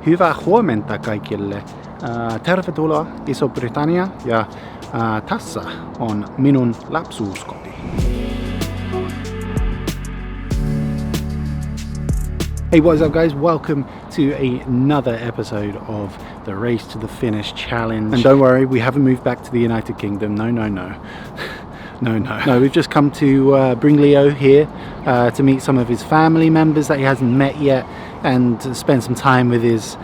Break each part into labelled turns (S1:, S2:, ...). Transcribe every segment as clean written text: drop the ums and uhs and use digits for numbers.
S1: Hyvää huomenta kaikille. Tervetuloa Iso-Britannia ja tässä on minun lapsuuskoti. Hey, what is up guys? Welcome to another episode of the Race to the Finish challenge. And don't worry, we haven't moved back to the United Kingdom. No. No, we've just come to bring Leo here to meet some of his family members that he hasn't met yet and spend some time with his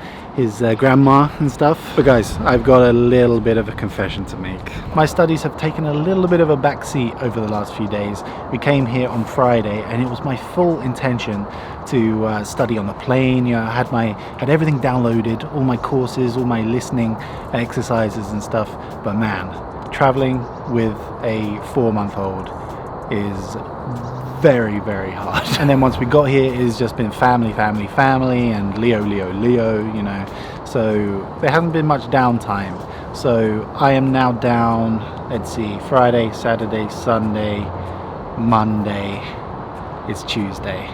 S1: grandma and stuff. But guys, I've got a little bit of a confession to make. My studies have taken a little bit of a backseat over the last few days. We came here on Friday and it was my full intention to study on the plane. You know, I had everything downloaded, all my courses, all my listening exercises and stuff. But man, traveling with a 4-month-old is very, very hard. And then once we got here, it's just been family, and Leo, you know. So there hasn't been much downtime. So I am now down, let's see, Friday, Saturday, Sunday, Monday, it's Tuesday.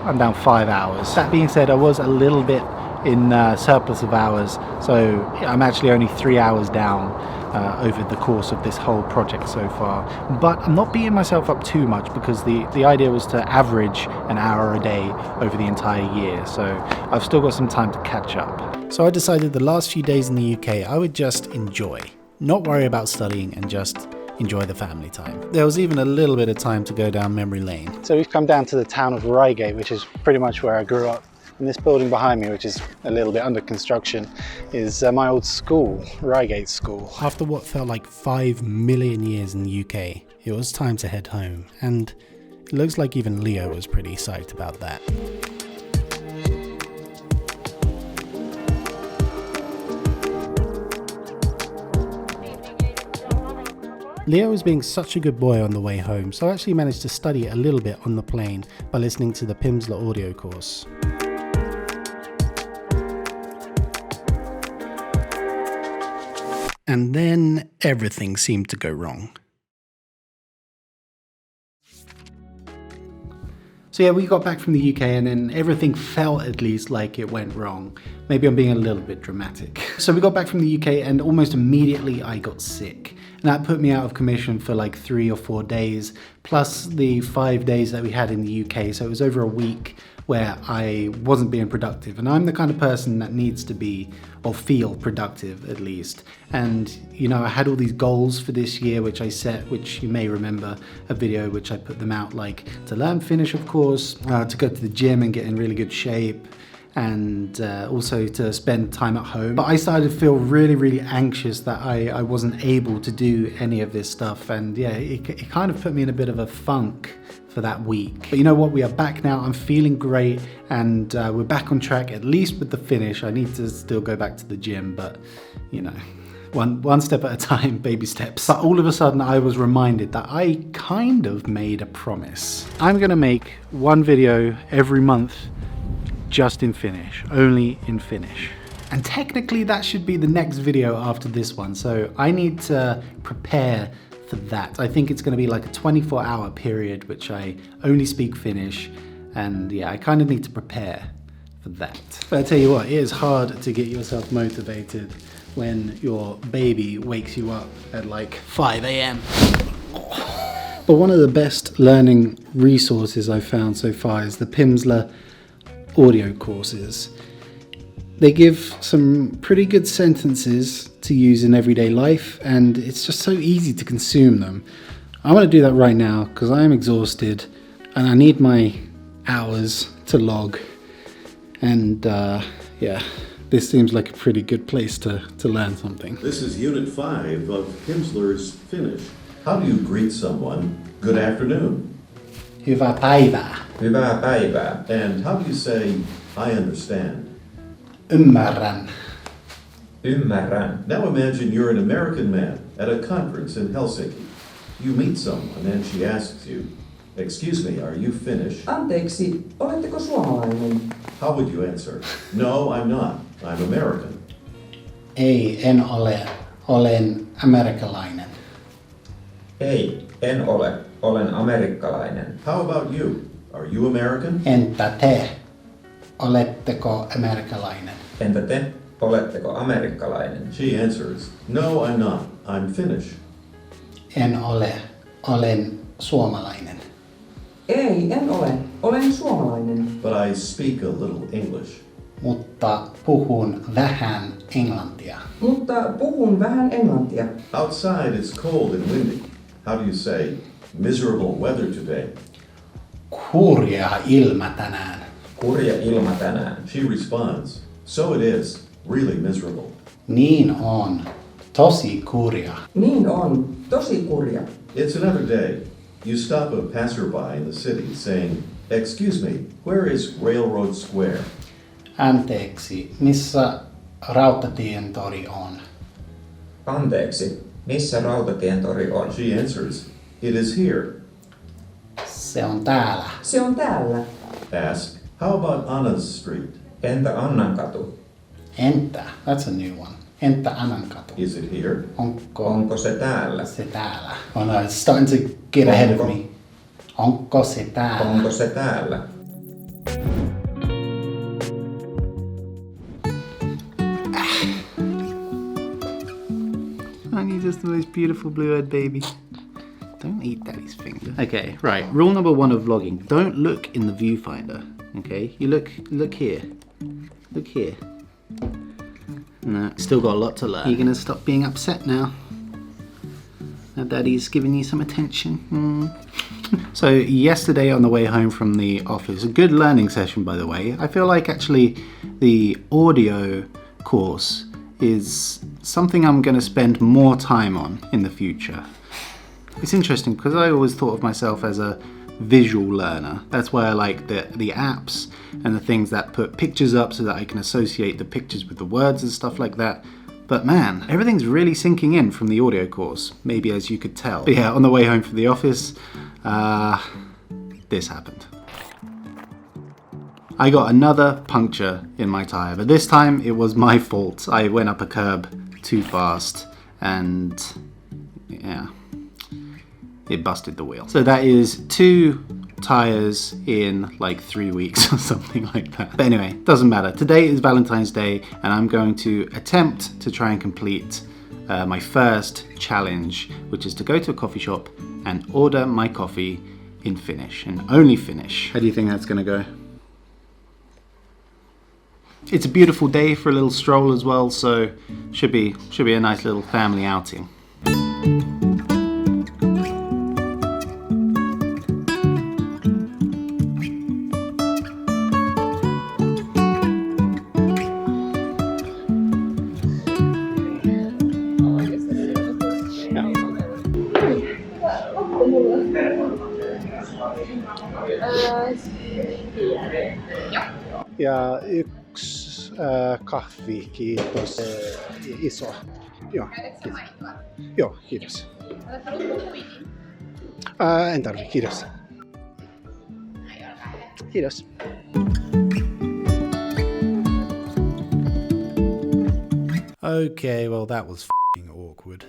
S1: I'm down 5 hours. That being said, I was a little bit in surplus of hours, so I'm actually only 3 hours down over the course of this whole project so far. But I'm not beating myself up too much because the idea was to average an hour a day over the entire year, so I've still got some time to catch up. So I decided the last few days in the UK I would just enjoy, not worry about studying and just enjoy the family time. There was even a little bit of time to go down memory lane. So we've come down to the town of Reigate, which is pretty much where I grew up. And this building behind me, which is a little bit under construction, is my old school, Reigate School. After what felt like 5 million years in the UK, it was time to head home. And it looks like even Leo was pretty psyched about that. Leo was being such a good boy on the way home, so I actually managed to study a little bit on the plane by listening to the Pimsleur audio course. And then everything seemed to go wrong. So yeah, we got back from the UK and then everything felt at least like it went wrong. Maybe I'm being a little bit dramatic. So we got back from the UK and almost immediately I got sick. And that put me out of commission for like 3 or 4 days, plus the 5 days that we had in the UK. So it was over a week where I wasn't being productive. And I'm the kind of person that needs to be, or feel productive at least. And you know, I had all these goals for this year which I set, which you may remember a video which I put them out, like to learn Finnish of course, to go to the gym and get in really good shape, and also to spend time at home. But I started to feel really anxious that I wasn't able to do any of this stuff, and yeah, it kind of put me in a bit of a funk for that week. But you know what, we are back now, I'm feeling great, and we're back on track, at least with the Finnish. I need to still go back to the gym, but you know, one step at a time, baby steps. But all of a sudden I was reminded that I kind of made a promise. I'm gonna make one video every month just in Finnish, only in Finnish. And technically that should be the next video after this one, so I need to prepare for that. I think it's going to be like a 24-hour period which I only speak Finnish, and yeah, I kind of need to prepare for that. But I tell you what, it is hard to get yourself motivated when your baby wakes you up at like 5 a.m. But one of the best learning resources I've found so far is the Pimsleur audio courses. They give some pretty good sentences to use in everyday life, and it's just so easy to consume them. I want to do that right now because I am exhausted and I need my hours to log, and yeah, this seems like a pretty good place to learn something.
S2: This is Unit 5 of Pimsleur's Finnish. How do you greet someone? Good afternoon.
S1: Hyvää päivää.
S2: Hyvää päivää. And how do you say, I understand?
S1: Ymmärrän.
S2: Ymmärrän. Now imagine you're an American man at a conference in Helsinki. You meet someone and she asks you, excuse me, are you Finnish?
S3: Anteeksi, oletteko suomalainen?
S2: How would you answer? No, I'm not. I'm American.
S1: Ei, en ole. Olen amerikkalainen.
S4: Ei, en ole. Olen amerikkalainen.
S2: How about you? Are you American?
S1: Entä te? oletteko amerikkalainen?
S4: Entä te? Oletteko amerikkalainen?
S2: She answers, no, I'm not. I'm Finnish.
S1: En ole. Olen suomalainen.
S3: Ei, en ole. Olen suomalainen.
S2: But I speak a little English.
S1: Mutta puhun vähän englantia.
S3: Mutta puhun vähän englantia.
S2: Outside it's cold and windy. How do you say, miserable weather today?
S1: Kurja ilma tänään.
S4: Kurja ilma tänään.
S2: She responds, so it is, really miserable.
S1: Niin on. Tosi kurja.
S3: Niin on. Tosi kurja.
S2: It's another day. You stop a passerby in the city saying, excuse me, where is Railroad Square?
S1: Anteeksi, missä Rautatien tori on?
S4: Anteeksi, missä Rautatientori on?
S2: She answers, it is here.
S1: Se on täällä.
S3: Se on täällä.
S2: Ask, how about Anna's Street?
S4: Entä Annankatu?
S1: Entä? That's a new one. Entä Anankatu?
S2: Is it here?
S4: Onko se täällä?
S1: se täällä? Oh no, it's starting to get ahead of me. Onko se täällä?
S4: Onko se täällä?
S1: Honey, just the most beautiful blue-eyed baby. Don't eat daddy's finger. Okay, right. Rule number 1 of vlogging. Don't look in the viewfinder. Okay? You look here. Look here. No, still got a lot to learn. You're gonna stop being upset now. Now daddy's giving you some attention. So yesterday on the way home from the office, a good learning session by the way. I feel like actually the audio course is something I'm going to spend more time on in the future. It's interesting because I always thought of myself as a visual learner. That's why I like the apps and the things that put pictures up so that I can associate the pictures with the words and stuff like that. But man, everything's really sinking in from the audio course, maybe as you could tell. But yeah, on the way home from the office, this happened. I got another puncture in my tyre, but this time it was my fault. I went up a curb too fast and yeah, it busted the wheel. So that is 2 tyres in like 3 weeks or something like that. But anyway, doesn't matter. Today is Valentine's Day and I'm going to attempt to try and complete my first challenge, which is to go to a coffee shop and order my coffee in Finnish and only Finnish. How do you think that's gonna go? It's a beautiful day for a little stroll as well, so should be a nice little family outing. Ja yksi kahvi, kiitos. Iso. Joo, kiitos. Joo, kiitos. En tarvi, kiitos. Kiitos. Okay, well that was f***ing awkward.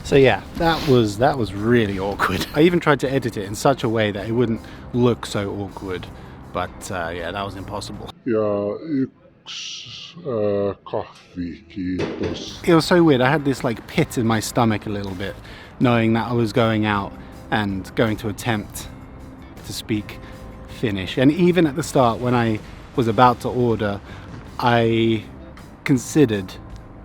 S1: So yeah, that was really awkward. I even tried to edit it in such a way that it wouldn't look so awkward, but yeah, that was impossible.
S5: Ja yksi kahvi, kiitos.
S1: It was so weird. I had this like pit in my stomach a little bit, knowing that I was going out and going to attempt to speak Finnish. And even at the start, when I was about to order, I considered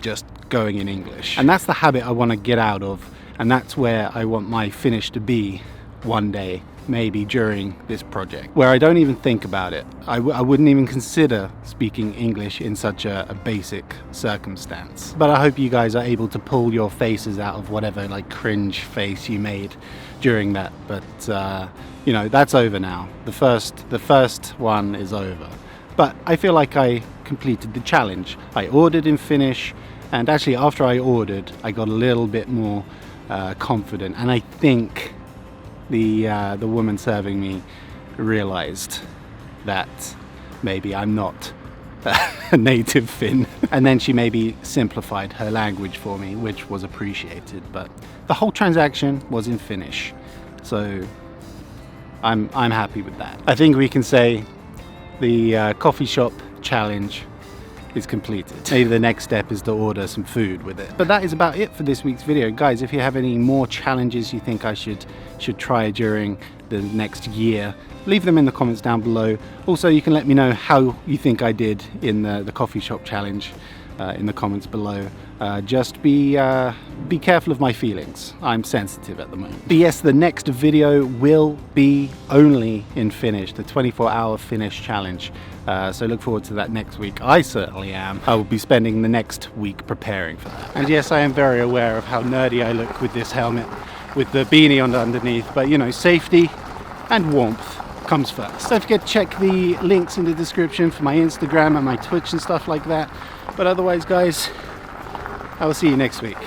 S1: just going in English. And that's the habit I want to get out of, and that's where I want my Finnish to be one day, maybe during this project, where I don't even think about it. I wouldn't even consider speaking English in such a basic circumstance. But I hope you guys are able to pull your faces out of whatever like cringe face you made during that. But you know, that's over now. The first one is over. But I feel like I completed the challenge. I ordered in Finnish, and actually after I ordered, I got a little bit more confident, and I think the woman serving me realized that maybe I'm not a native Finn. And then she maybe simplified her language for me, which was appreciated. But the whole transaction was in Finnish. So I'm happy with that. I think we can say the coffee shop challenge is completed. Maybe the next step is to order some food with it. But that is about it for this week's video. Guys, if you have any more challenges you think I should try during the next year, leave them in the comments down below. Also, you can let me know how you think I did in the coffee shop challenge in the comments below. Just be careful of my feelings. I'm sensitive at the moment. But yes, the next video will be only in Finnish, the 24-hour Finnish challenge. So look forward to that next week. I certainly am. I will be spending the next week preparing for that. And yes, I am very aware of how nerdy I look with this helmet, with the beanie on underneath, but you know, safety and warmth comes first. Don't forget to check the links in the description for my Instagram and my Twitch and stuff like that. But otherwise, guys, I will see you next week.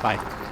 S1: Bye.